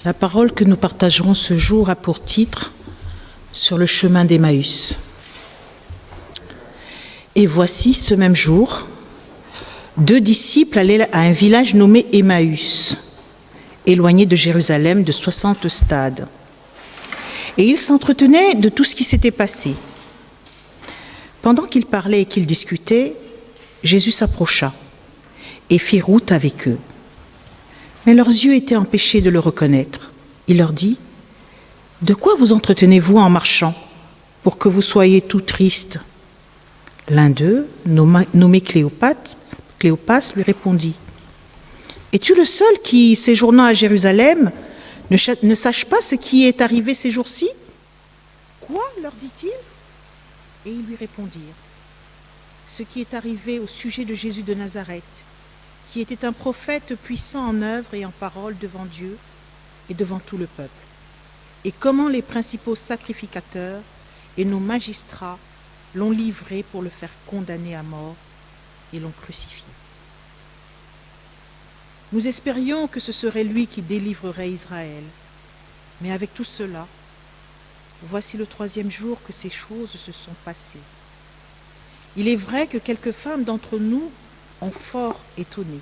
La parole que nous partagerons ce jour a pour titre « Sur le chemin d'Emmaüs ». Et voici, ce même jour, 2 disciples allaient à un village nommé Emmaüs, éloigné de Jérusalem de 60 stades. Et ils s'entretenaient de tout ce qui s'était passé. Pendant qu'ils parlaient et qu'ils discutaient, Jésus s'approcha et fit route avec eux. Mais leurs yeux étaient empêchés de le reconnaître. Il leur dit : « De quoi vous entretenez-vous en marchant, pour que vous soyez tout tristes ?» L'un d'eux, nommé Cléopas, lui répondit : « Es-tu le seul qui, séjournant à Jérusalem, ne sache pas ce qui est arrivé ces jours-ci ?»« Quoi ?» leur dit-il. Et ils lui répondirent : « Ce qui est arrivé au sujet de Jésus de Nazareth, qui était un prophète puissant en œuvre et en parole devant Dieu et devant tout le peuple, et comment les principaux sacrificateurs et nos magistrats l'ont livré pour le faire condamner à mort et l'ont crucifié. Nous espérions que ce serait lui qui délivrerait Israël, mais avec tout cela, voici le 3e jour que ces choses se sont passées. Il est vrai que quelques femmes d'entre nous ont fort étonné.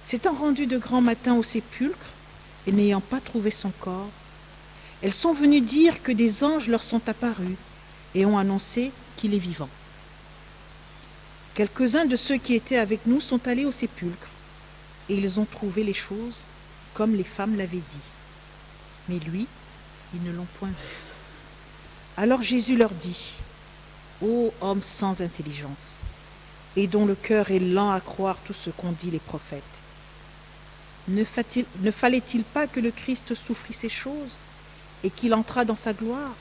S'étant rendues de grand matin au sépulcre et n'ayant pas trouvé son corps, elles sont venues dire que des anges leur sont apparus et ont annoncé qu'il est vivant. Quelques-uns de ceux qui étaient avec nous sont allés au sépulcre et ils ont trouvé les choses comme les femmes l'avaient dit. Mais lui, ils ne l'ont point vu. Alors Jésus leur dit : « Ô hommes sans intelligence, et dont le cœur est lent à croire tout ce qu'ont dit les prophètes, ne fallait-il pas que le Christ souffrit ces choses et qu'il entrât dans sa gloire ?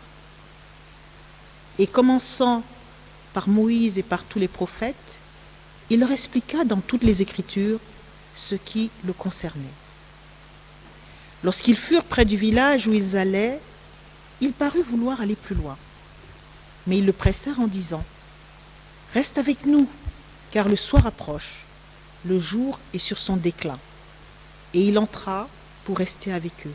Et commençant par Moïse et par tous les prophètes, il leur expliqua dans toutes les Écritures ce qui le concernait. Lorsqu'ils furent près du village où ils allaient, il parut vouloir aller plus loin. Mais ils le pressèrent en disant : « Reste avec nous, car le soir approche, le jour est sur son déclin. » Et il entra pour rester avec eux.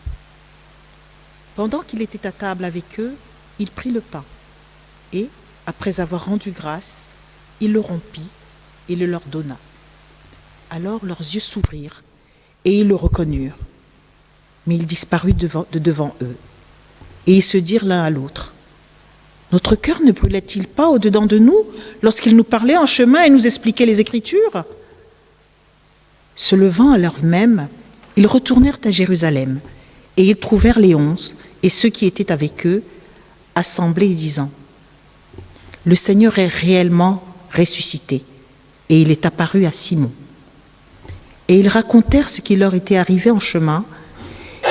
Pendant qu'il était à table avec eux, il prit le pain et, après avoir rendu grâce, il le rompit et le leur donna. Alors leurs yeux s'ouvrirent et ils le reconnurent. Mais il disparut de devant eux. Et ils se dirent l'un à l'autre : « Notre cœur ne brûlait-il pas au-dedans de nous lorsqu'il nous parlait en chemin et nous expliquait les Écritures ?» Se levant à l'heure même, ils retournèrent à Jérusalem et ils trouvèrent les 11 et ceux qui étaient avec eux assemblés disant : « Le Seigneur est réellement ressuscité et il est apparu à Simon. » Et ils racontèrent ce qui leur était arrivé en chemin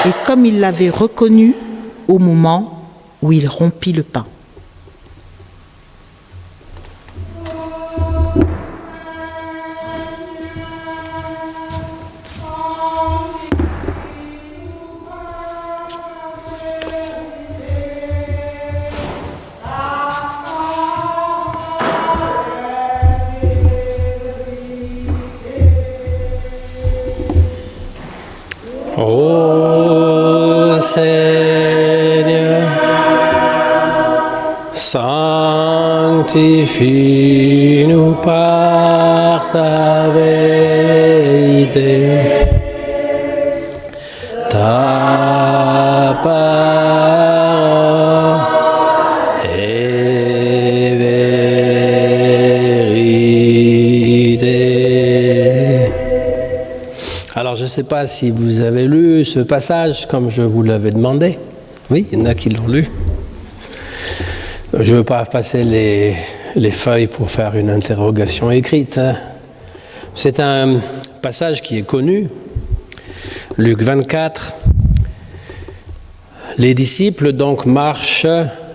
et comme ils l'avaient reconnu au moment où il rompit le pain. Ô Seigneur, sanctifie-nous par ta vérité. Ta parole est vérité. Alors, je ne sais pas si vous avez lu ce passage comme je vous l'avais demandé. Oui, il y en a qui l'ont lu. Je ne veux pas passer les feuilles pour faire une interrogation écrite. C'est un passage qui est connu. Luc 24. Les disciples donc marchent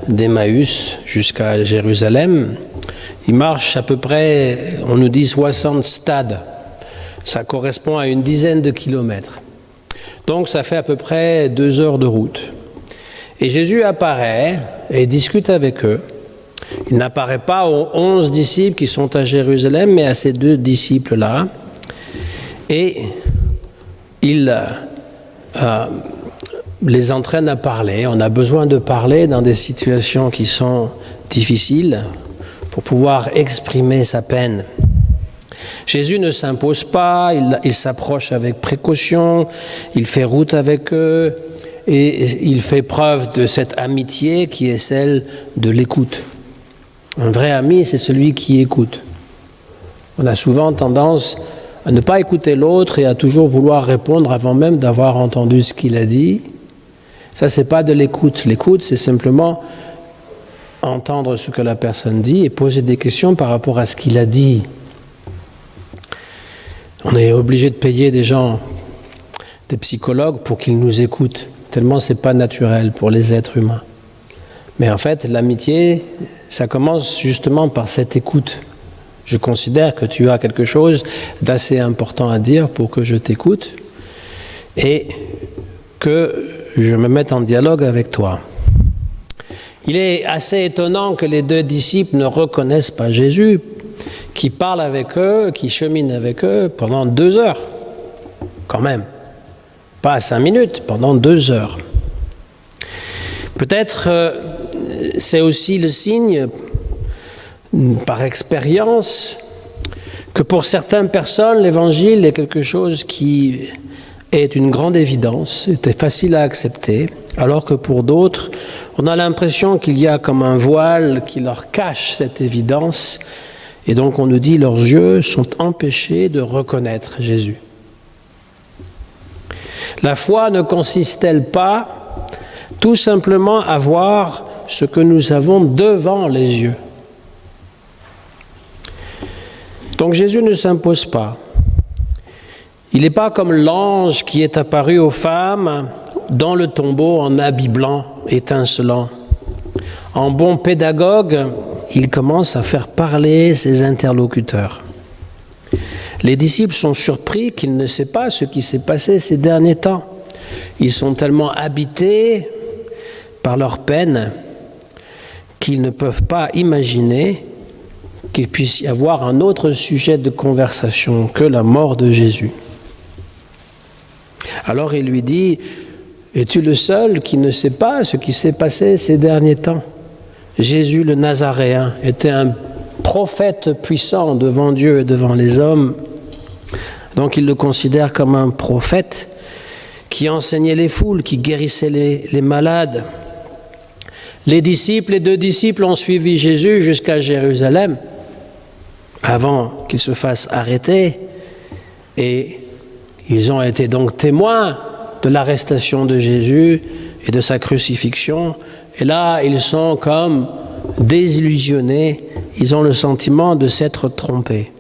d'Emmaüs jusqu'à Jérusalem. Ils marchent à peu près, on nous dit 60 stades. Ça correspond à une dizaine de kilomètres. Donc ça fait à peu près 2 heures de route. Et Jésus apparaît et discute avec eux. Il n'apparaît pas aux 11 disciples qui sont à Jérusalem, mais à ces 2 disciples-là. Et il les entraîne à parler. On a besoin de parler dans des situations qui sont difficiles pour pouvoir exprimer sa peine. Jésus ne s'impose pas, il s'approche avec précaution, il fait route avec eux et il fait preuve de cette amitié qui est celle de l'écoute. Un vrai ami, c'est celui qui écoute. On a souvent tendance à ne pas écouter l'autre et à toujours vouloir répondre avant même d'avoir entendu ce qu'il a dit. Ça, c'est pas de l'écoute. L'écoute, c'est simplement entendre ce que la personne dit et poser des questions par rapport à ce qu'il a dit. On est obligé de payer des gens, des psychologues, pour qu'ils nous écoutent, tellement c'est pas naturel pour les êtres humains. Mais en fait, l'amitié, ça commence justement par cette écoute. Je considère que tu as quelque chose d'assez important à dire pour que je t'écoute et que je me mette en dialogue avec toi. Il est assez étonnant que les deux disciples ne reconnaissent pas Jésus, qui parle avec eux, qui chemine avec eux pendant 2 heures, quand même. Pas 5 minutes, pendant 2 heures. Peut-être c'est aussi le signe, par expérience, que pour certaines personnes, l'évangile est quelque chose qui est une grande évidence, est facile à accepter, alors que pour d'autres, on a l'impression qu'il y a comme un voile qui leur cache cette évidence, et donc on nous dit leurs yeux sont empêchés de reconnaître Jésus. La foi ne consiste-t-elle pas tout simplement à voir ce que nous avons devant les yeux? Donc Jésus ne s'impose pas. Il n'est pas comme l'ange qui est apparu aux femmes dans le tombeau en habit blanc étincelant. En bon pédagogue, il commence à faire parler ses interlocuteurs. Les disciples sont surpris qu'ils ne savent pas ce qui s'est passé ces derniers temps. Ils sont tellement habités par leur peine qu'ils ne peuvent pas imaginer qu'il puisse y avoir un autre sujet de conversation que la mort de Jésus. Alors il lui dit, « Es-tu le seul qui ne sait pas ce qui s'est passé ces derniers temps ?» Jésus le Nazaréen était un prophète puissant devant Dieu et devant les hommes. Donc il le considère comme un prophète qui enseignait les foules, qui guérissait les malades. Les 2 disciples ont suivi Jésus jusqu'à Jérusalem avant qu'il se fasse arrêter et ils ont été donc témoins de l'arrestation de Jésus et de sa crucifixion. Et là, ils sont comme désillusionnés, ils ont le sentiment de s'être trompés.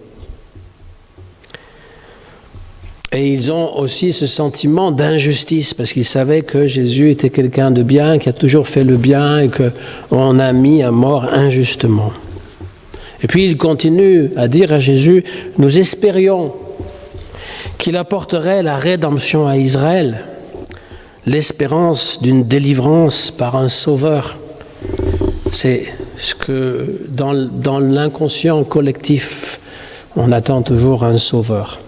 Et ils ont aussi ce sentiment d'injustice, parce qu'ils savaient que Jésus était quelqu'un de bien, qui a toujours fait le bien, et qu'on a mis à mort injustement. Et puis ils continuent à dire à Jésus, « Nous espérions qu'il apporterait la rédemption à Israël, l'espérance d'une délivrance par un sauveur. » C'est ce que dans l'inconscient collectif, on attend toujours un sauveur.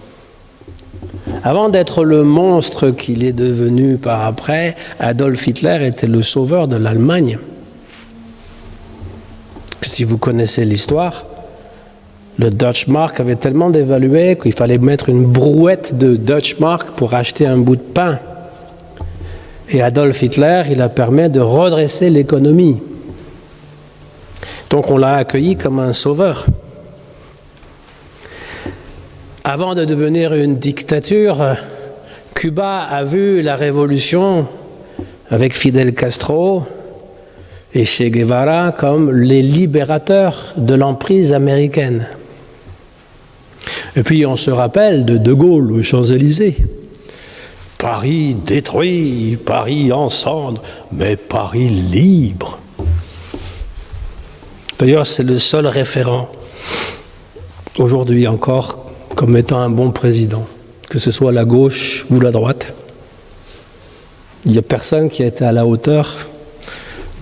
Avant d'être le monstre qu'il est devenu par après, Adolf Hitler était le sauveur de l'Allemagne. Si vous connaissez l'histoire, le Deutsche Mark avait tellement dévalué qu'il fallait mettre une brouette de Deutsche Mark pour acheter un bout de pain. Et Adolf Hitler, il a permis de redresser l'économie. Donc on l'a accueilli comme un sauveur. Avant de devenir une dictature, Cuba a vu la révolution avec Fidel Castro et Che Guevara comme les libérateurs de l'emprise américaine. Et puis on se rappelle de De Gaulle aux Champs-Élysées. Paris détruit, Paris en cendres, mais Paris libre. D'ailleurs, c'est le seul référent aujourd'hui encore comme étant un bon président, que ce soit la gauche ou la droite. Il n'y a personne qui a été à la hauteur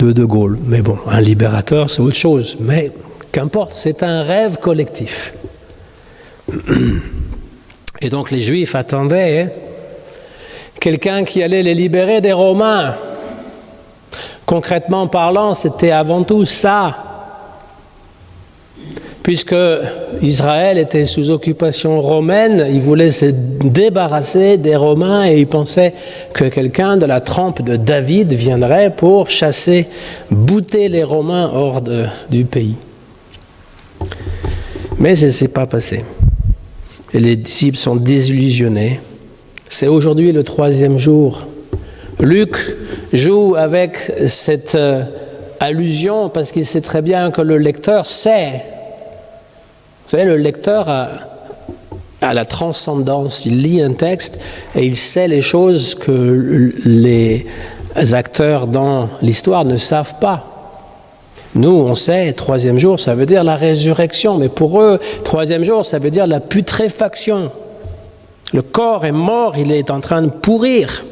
de De Gaulle. Mais bon, un libérateur, c'est autre chose. Mais qu'importe, c'est un rêve collectif. Et donc les Juifs attendaient quelqu'un qui allait les libérer des Romains. Concrètement parlant, c'était avant tout ça. Puisque Israël était sous occupation romaine, il voulait se débarrasser des Romains et il pensait que quelqu'un de la trempe de David viendrait pour chasser, bouter les Romains hors du pays. Mais ça ne s'est pas passé. Et les disciples sont désillusionnés. C'est aujourd'hui le 3e jour. Luc joue avec cette allusion parce qu'il sait très bien que le lecteur sait. Vous savez, le lecteur a la transcendance. Il lit un texte et il sait les choses que les acteurs dans l'histoire ne savent pas. Nous, on sait, 3e jour, ça veut dire la résurrection. Mais pour eux, 3e jour, ça veut dire la putréfaction. Le corps est mort, il est en train de pourrir.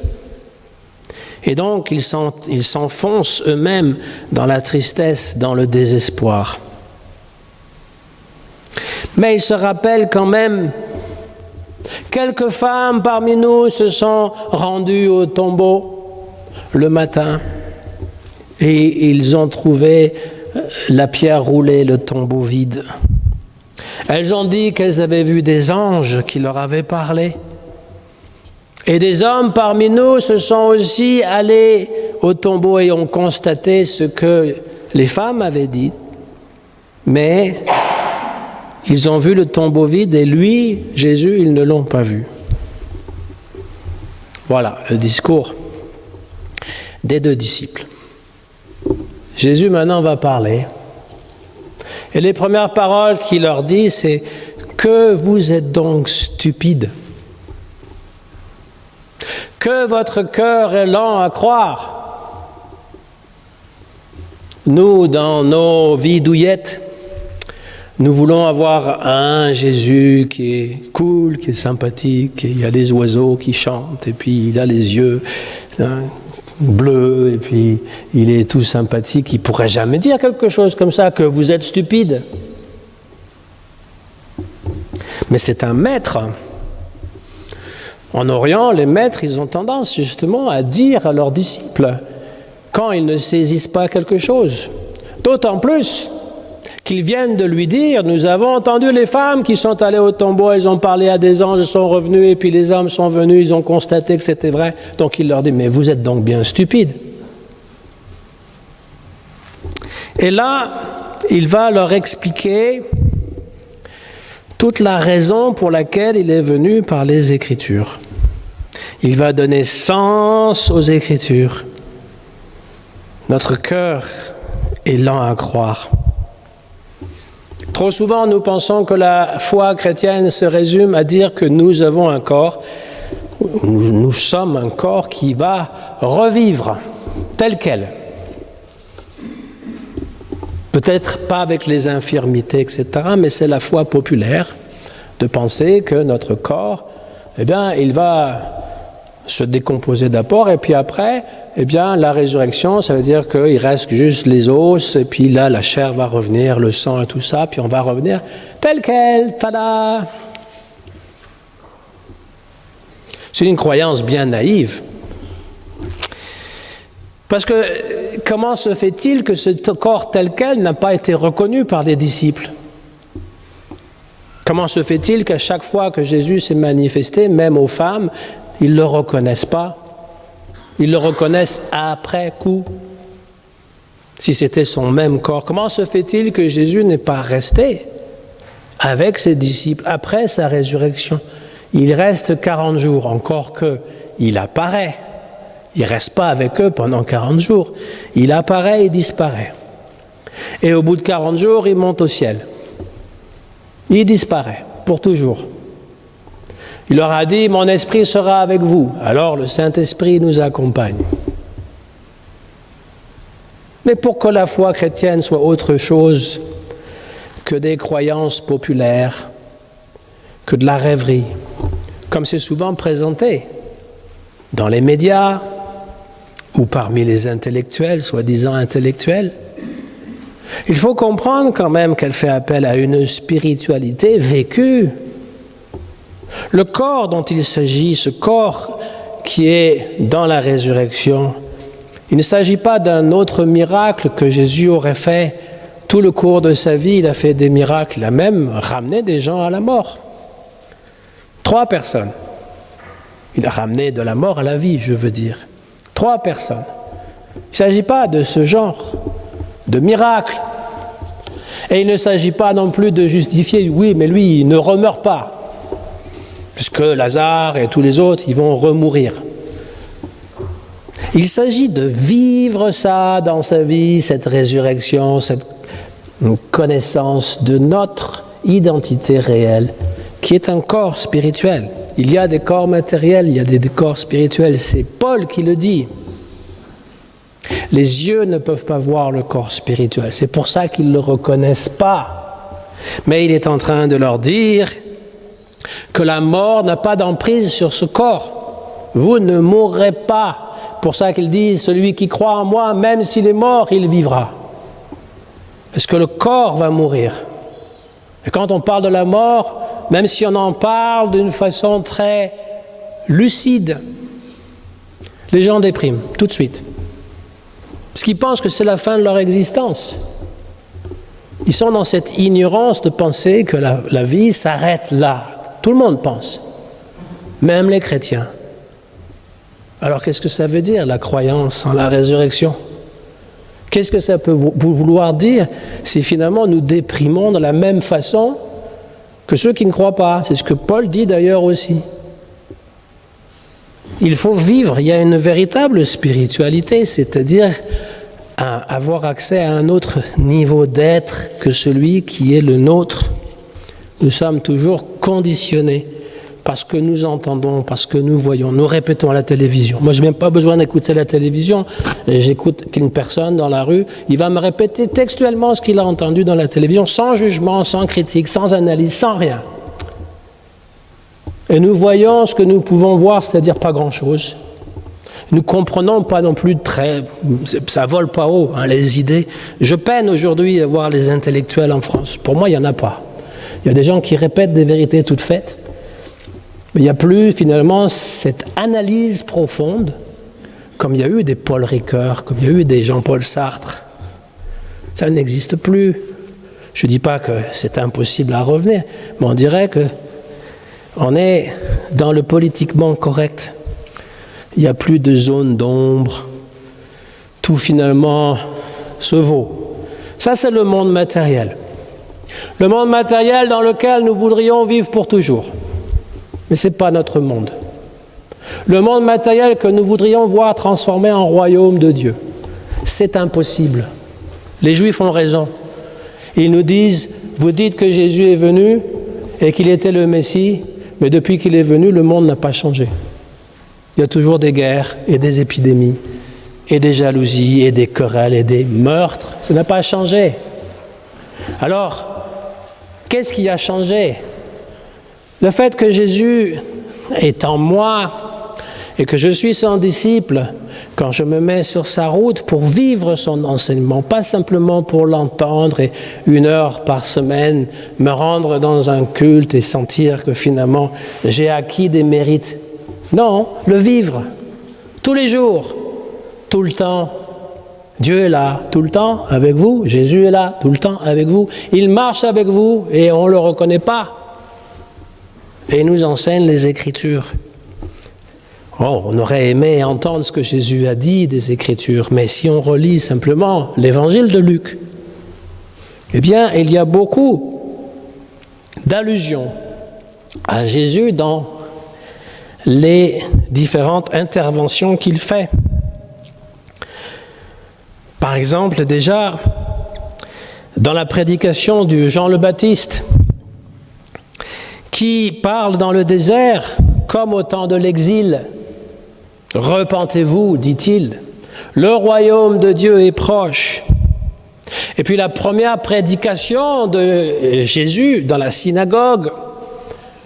Et donc, ils s'enfoncent eux-mêmes dans la tristesse, dans le désespoir. Mais ils se rappellent quand même, quelques femmes parmi nous se sont rendues au tombeau le matin et ils ont trouvé la pierre roulée, le tombeau vide. Elles ont dit qu'elles avaient vu des anges qui leur avaient parlé. Et des hommes parmi nous se sont aussi allés au tombeau et ont constaté ce que les femmes avaient dit. Mais ils ont vu le tombeau vide et lui, Jésus, ils ne l'ont pas vu. Voilà le discours des 2 disciples. Jésus maintenant va parler. Et les premières paroles qu'il leur dit, c'est « Que vous êtes donc stupides ! Que votre cœur est lent à croire !» Nous, dans nos vies douillettes, nous voulons avoir un Jésus qui est cool, qui est sympathique, et il y a des oiseaux qui chantent, et puis il a les yeux bleus, et puis il est tout sympathique. Il ne pourrait jamais dire quelque chose comme ça, que vous êtes stupide. Mais c'est un maître. En Orient, les maîtres, ils ont tendance justement à dire à leurs disciples quand ils ne saisissent pas quelque chose. D'autant plus qu'ils viennent de lui dire, nous avons entendu les femmes qui sont allées au tombeau, elles ont parlé à des anges, elles sont revenues, et puis les hommes sont venus, ils ont constaté que c'était vrai. Donc il leur dit, mais vous êtes donc bien stupides. Et là, il va leur expliquer toute la raison pour laquelle il est venu par les Écritures. Il va donner sens aux Écritures. Notre cœur est lent à croire. Trop souvent, nous pensons que la foi chrétienne se résume à dire que nous avons un corps, nous sommes un corps qui va revivre tel quel. Peut-être pas avec les infirmités, etc., mais c'est la foi populaire de penser que notre corps, eh bien, il va se décomposer d'abord, et puis après, eh bien, la résurrection, ça veut dire qu'il reste juste les os, et puis là, la chair va revenir, le sang et tout ça, puis on va revenir tel quel, tada! C'est une croyance bien naïve. Parce que comment se fait-il que ce corps tel quel n'a pas été reconnu par les disciples? Comment se fait-il qu'à chaque fois que Jésus s'est manifesté, même aux femmes, ils ne le reconnaissent pas? Ils le reconnaissent après coup. Si c'était son même corps, comment se fait-il que Jésus n'est pas resté avec ses disciples après sa résurrection? Il reste 40 jours, encore qu'il apparaît. Il ne reste pas avec eux pendant 40 jours. Il apparaît et disparaît. Et au bout de 40 jours, il monte au ciel. Il disparaît pour toujours. Il leur a dit, mon esprit sera avec vous. Alors le Saint-Esprit nous accompagne. Mais pour que la foi chrétienne soit autre chose que des croyances populaires, que de la rêverie, comme c'est souvent présenté dans les médias ou parmi les intellectuels, soi-disant intellectuels, il faut comprendre quand même qu'elle fait appel à une spiritualité vécue. Le corps dont il s'agit, ce corps qui est dans la résurrection. Il ne s'agit pas d'un autre miracle que Jésus aurait fait. Tout le cours de sa vie, il a fait des miracles. Il a même ramené des gens à la mort. 3 personnes. Il a ramené de la mort à la vie, je veux dire. 3 personnes. Il ne s'agit pas de ce genre de miracle. Et il ne s'agit pas non plus de justifier, oui, mais lui, il ne remeurt pas. Puisque Lazare et tous les autres, ils vont remourir. Il s'agit de vivre ça dans sa vie, cette résurrection, cette connaissance de notre identité réelle, qui est un corps spirituel. Il y a des corps matériels, il y a des corps spirituels. C'est Paul qui le dit. Les yeux ne peuvent pas voir le corps spirituel. C'est pour ça qu'ils ne le reconnaissent pas. Mais il est en train de leur dire que la mort n'a pas d'emprise sur ce corps. Vous ne mourrez pas. Pour ça qu'il dit, celui qui croit en moi, même s'il est mort, il vivra. Parce que le corps va mourir. Et quand on parle de la mort, même si on en parle d'une façon très lucide, les gens dépriment tout de suite. Parce qu'ils pensent que c'est la fin de leur existence. Ils sont dans cette ignorance de penser que la vie s'arrête là. Tout le monde pense, même les chrétiens. Alors qu'est-ce que ça veut dire, la croyance en la résurrection? Qu'est-ce que ça peut vouloir dire si finalement nous déprimons de la même façon que ceux qui ne croient pas? C'est ce que Paul dit d'ailleurs aussi. Il faut vivre, il y a une véritable spiritualité, c'est-à-dire avoir accès à un autre niveau d'être que celui qui est le nôtre. Nous sommes toujours conditionnés parce que nous entendons, parce que nous voyons, nous répétons à la télévision. Moi, je n'ai même pas besoin d'écouter la télévision. J'écoute une personne dans la rue, il va me répéter textuellement ce qu'il a entendu dans la télévision, sans jugement, sans critique, sans analyse, sans rien. Et nous voyons ce que nous pouvons voir, c'est-à-dire pas grand-chose. Nous comprenons pas non plus ça vole pas haut, hein, les idées. Je peine aujourd'hui à voir les intellectuels en France. Pour moi, il n'y en a pas. Il y a des gens qui répètent des vérités toutes faites, mais il n'y a plus finalement cette analyse profonde, comme il y a eu des Paul Ricoeur, comme il y a eu des Jean-Paul Sartre. Ça n'existe plus. Je ne dis pas que c'est impossible à revenir, mais on dirait qu'on est dans le politiquement correct. Il n'y a plus de zone d'ombre. Tout finalement se vaut. Ça, c'est le monde matériel. Le monde matériel dans lequel nous voudrions vivre pour toujours. Mais ce n'est pas notre monde. Le monde matériel que nous voudrions voir transformé en royaume de Dieu. C'est impossible. Les Juifs ont raison. Ils nous disent, vous dites que Jésus est venu et qu'il était le Messie, mais depuis qu'il est venu, le monde n'a pas changé. Il y a toujours des guerres et des épidémies et des jalousies et des querelles et des meurtres. Ça n'a pas changé. Alors, qu'est-ce qui a changé? Le fait que Jésus est en moi et que je suis son disciple, quand je me mets sur sa route pour vivre son enseignement, pas simplement pour l'entendre et 1 heure par semaine, me rendre dans un culte et sentir que finalement j'ai acquis des mérites. Non, le vivre, tous les jours, tout le temps. Dieu est là tout le temps avec vous, Jésus est là tout le temps avec vous. Il marche avec vous et on ne le reconnaît pas. Et il nous enseigne les Écritures. Oh, on aurait aimé entendre ce que Jésus a dit des Écritures, mais si on relit simplement l'Évangile de Luc, eh bien, il y a beaucoup d'allusions à Jésus dans les différentes interventions qu'il fait. Par exemple, déjà, dans la prédication de Jean le Baptiste, qui parle dans le désert, comme au temps de l'exil. « Repentez-vous, dit-il, le royaume de Dieu est proche. » Et puis la première prédication de Jésus dans la synagogue,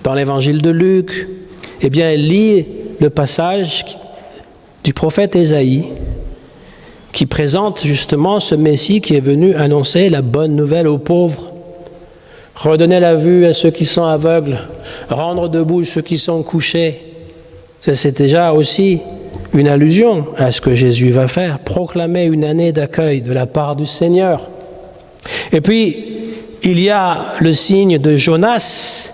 dans l'évangile de Luc, eh bien, elle lit le passage du prophète Ésaïe, qui présente justement ce Messie qui est venu annoncer la bonne nouvelle aux pauvres, redonner la vue à ceux qui sont aveugles, rendre debout ceux qui sont couchés. Ça, c'est déjà aussi une allusion à ce que Jésus va faire, proclamer une année d'accueil de la part du Seigneur. Et puis, il y a le signe de Jonas,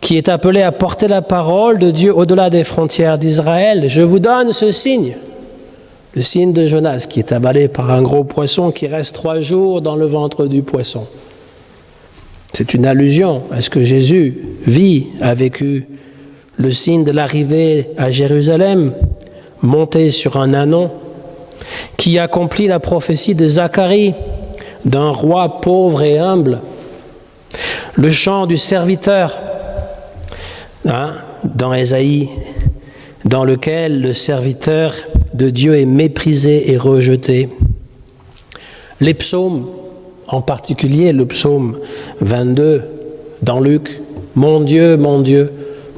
qui est appelé à porter la parole de Dieu au-delà des frontières d'Israël. Je vous donne ce signe, le signe de Jonas, qui est avalé par un gros poisson qui reste 3 jours dans le ventre du poisson. C'est une allusion à ce que Jésus a vécu, le signe de l'arrivée à Jérusalem, monté sur un ânon, qui accomplit la prophétie de Zacharie, d'un roi pauvre et humble. Le chant du serviteur, dans Ésaïe, dans lequel le serviteur de Dieu est méprisé et rejeté. Les psaumes, en particulier le psaume 22 dans Luc, « Mon Dieu,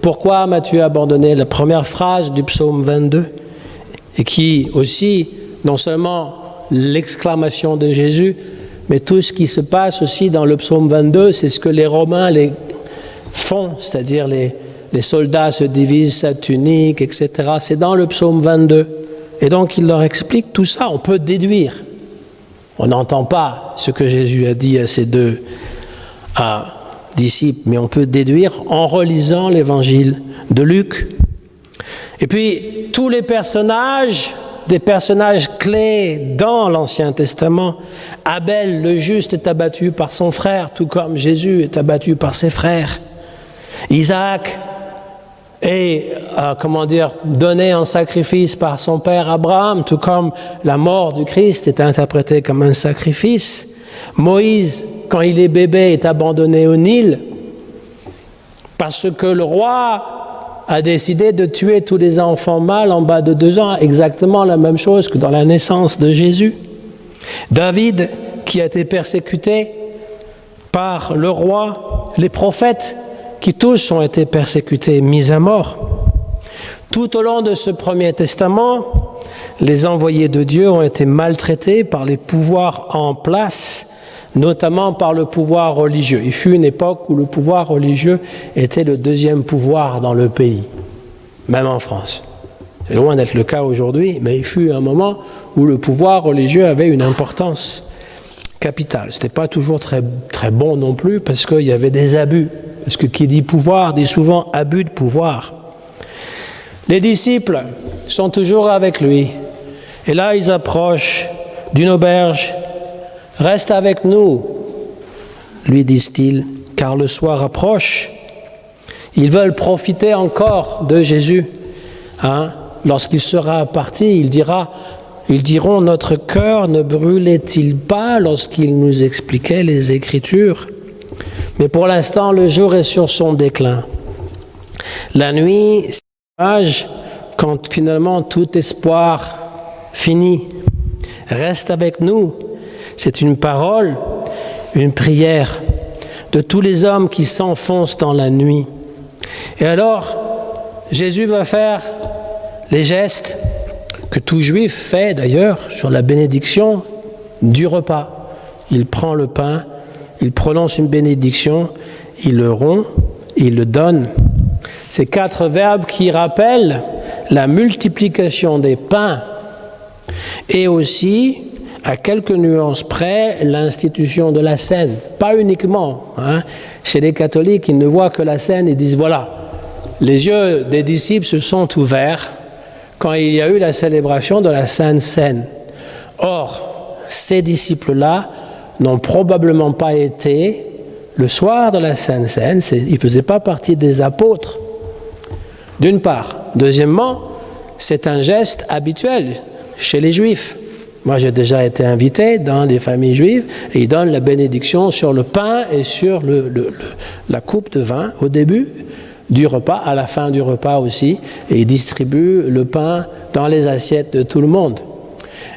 pourquoi m'as-tu abandonné ?» La première phrase du psaume 22, et qui aussi, non seulement l'exclamation de Jésus, mais tout ce qui se passe aussi dans le psaume 22, c'est ce que les Romains font, c'est-à-dire les soldats se divisent sa tunique, etc. C'est dans le psaume 22. Et donc il leur explique tout ça, on peut déduire. On n'entend pas ce que Jésus a dit à ses 2 disciples, mais on peut déduire en relisant l'évangile de Luc. Et puis, tous les personnages, des personnages clés dans l'Ancien Testament, Abel, le juste, est abattu par son frère, tout comme Jésus est abattu par ses frères. Isaac est, donné en sacrifice par son père Abraham, tout comme la mort du Christ est interprétée comme un sacrifice. Moïse, quand il est bébé, est abandonné au Nil parce que le roi a décidé de tuer tous les enfants mâles en bas de 2 ans, exactement la même chose que dans la naissance de Jésus. David, qui a été persécuté par le roi, les prophètes, qui tous ont été persécutés, mis à mort. Tout au long de ce Premier Testament, les envoyés de Dieu ont été maltraités par les pouvoirs en place, notamment par le pouvoir religieux. Il fut une époque où le pouvoir religieux était le 2e pouvoir dans le pays, même en France. C'est loin d'être le cas aujourd'hui, mais il fut un moment où le pouvoir religieux avait une importance capitale. Ce n'était pas toujours très, très bon non plus, parce qu'il y avait des abus. Parce que qui dit pouvoir dit souvent abus de pouvoir. Les disciples sont toujours avec lui. Et là, ils approchent d'une auberge. « Reste avec nous », lui disent-ils, car le soir approche. Ils veulent profiter encore de Jésus. Lorsqu'il sera parti, ils diront « Notre cœur ne brûlait-il pas lorsqu'il nous expliquait les Écritures ?» Mais pour l'instant, le jour est sur son déclin. La nuit, c'est l'âge quand finalement tout espoir finit. Reste avec nous. C'est une parole, une prière de tous les hommes qui s'enfoncent dans la nuit. Et alors, Jésus va faire les gestes que tout juif fait d'ailleurs sur la bénédiction du repas. Il prend le pain, il prononce une bénédiction, il le rompt, il le donne. Ces 4 verbes qui rappellent la multiplication des pains et aussi, à quelques nuances près, l'institution de la scène. Pas uniquement. Chez les catholiques, ils ne voient que la scène et disent voilà, les yeux des disciples se sont ouverts quand il y a eu la célébration de la Sainte Seine. Or, ces disciples-là n'ont probablement pas été le soir de la Sainte Seine, ils ne faisaient pas partie des apôtres, d'une part. Deuxièmement, c'est un geste habituel chez les Juifs. Moi, j'ai déjà été invité dans les familles juives et ils donnent la bénédiction sur le pain et sur la coupe de vin au début du repas, à la fin du repas aussi, et ils distribuent le pain dans les assiettes de tout le monde.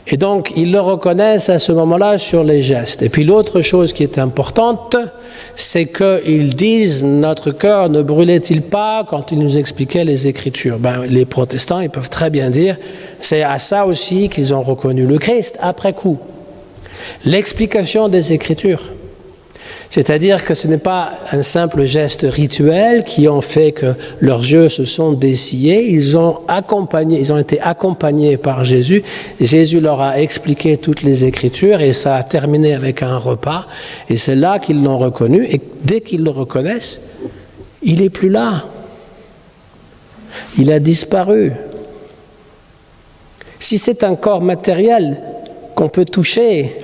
Et donc, ils le reconnaissent à ce moment-là sur les gestes. Et puis l'autre chose qui est importante, c'est qu'ils disent « Notre cœur ne brûlait-il pas quand il nous expliquait les Écritures ?» Les protestants, ils peuvent très bien dire « C'est à ça aussi qu'ils ont reconnu le Christ après coup. » L'explication des Écritures. C'est-à-dire que ce n'est pas un simple geste rituel qui ont fait que leurs yeux se sont dessillés. Ils ont été accompagnés par Jésus. Jésus leur a expliqué toutes les Écritures et ça a terminé avec un repas. Et c'est là qu'ils l'ont reconnu. Et dès qu'ils le reconnaissent, il n'est plus là. Il a disparu. Si c'est un corps matériel qu'on peut toucher,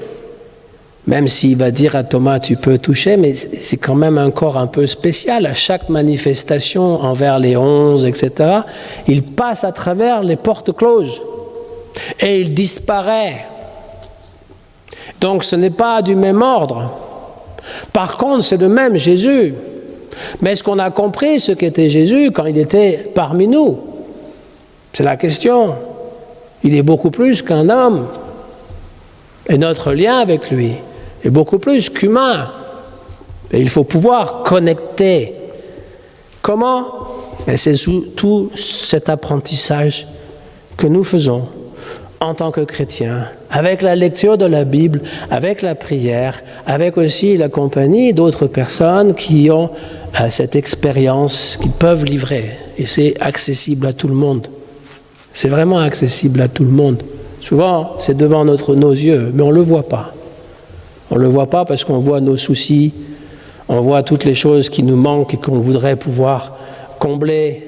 même s'il va dire à Thomas, tu peux toucher, mais c'est quand même un corps un peu spécial. À chaque manifestation envers les 11, etc., il passe à travers les portes closes et il disparaît. Donc ce n'est pas du même ordre. Par contre, c'est le même Jésus. Mais est-ce qu'on a compris ce qu'était Jésus quand il était parmi nous? C'est la question. Il est beaucoup plus qu'un homme. Et notre lien avec lui est beaucoup plus qu'humain. Et il faut pouvoir connecter. Comment? Et c'est tout cet apprentissage que nous faisons en tant que chrétiens, avec la lecture de la Bible, avec la prière, avec aussi la compagnie d'autres personnes qui ont cette expérience qu'ils peuvent livrer. Et c'est accessible à tout le monde. C'est vraiment accessible à tout le monde. Souvent, c'est devant nos yeux, mais on ne le voit pas. On ne le voit pas parce qu'on voit nos soucis, on voit toutes les choses qui nous manquent et qu'on voudrait pouvoir combler.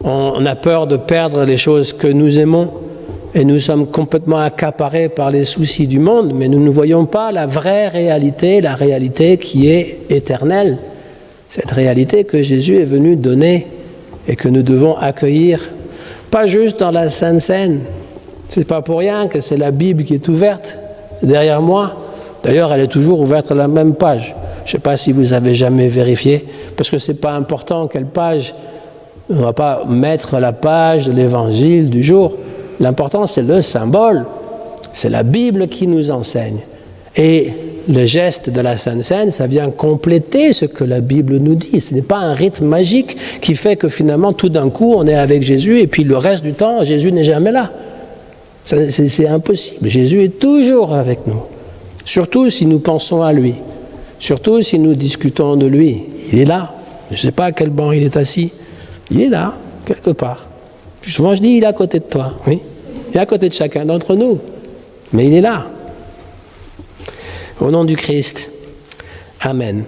On a peur de perdre les choses que nous aimons et nous sommes complètement accaparés par les soucis du monde, mais nous ne voyons pas la vraie réalité, la réalité qui est éternelle. Cette réalité que Jésus est venu donner et que nous devons accueillir, pas juste dans la Sainte Seine. C'est pas pour rien que c'est la Bible qui est ouverte derrière moi. D'ailleurs, elle est toujours ouverte à la même page. Je ne sais pas si vous avez jamais vérifié, parce que c'est pas important quelle page. On ne va pas mettre la page de l'Évangile du jour. L'important, c'est le symbole. C'est la Bible qui nous enseigne. Et le geste de la Sainte Seine, ça vient compléter ce que la Bible nous dit. Ce n'est pas un rite magique qui fait que finalement, tout d'un coup, on est avec Jésus et puis le reste du temps, Jésus n'est jamais là. C'est impossible. Jésus est toujours avec nous. Surtout si nous pensons à lui. Surtout si nous discutons de lui. Il est là. Je ne sais pas à quel banc il est assis. Il est là, quelque part. Souvent je dis, il est à côté de toi. Oui. Il est à côté de chacun d'entre nous. Mais il est là. Au nom du Christ. Amen.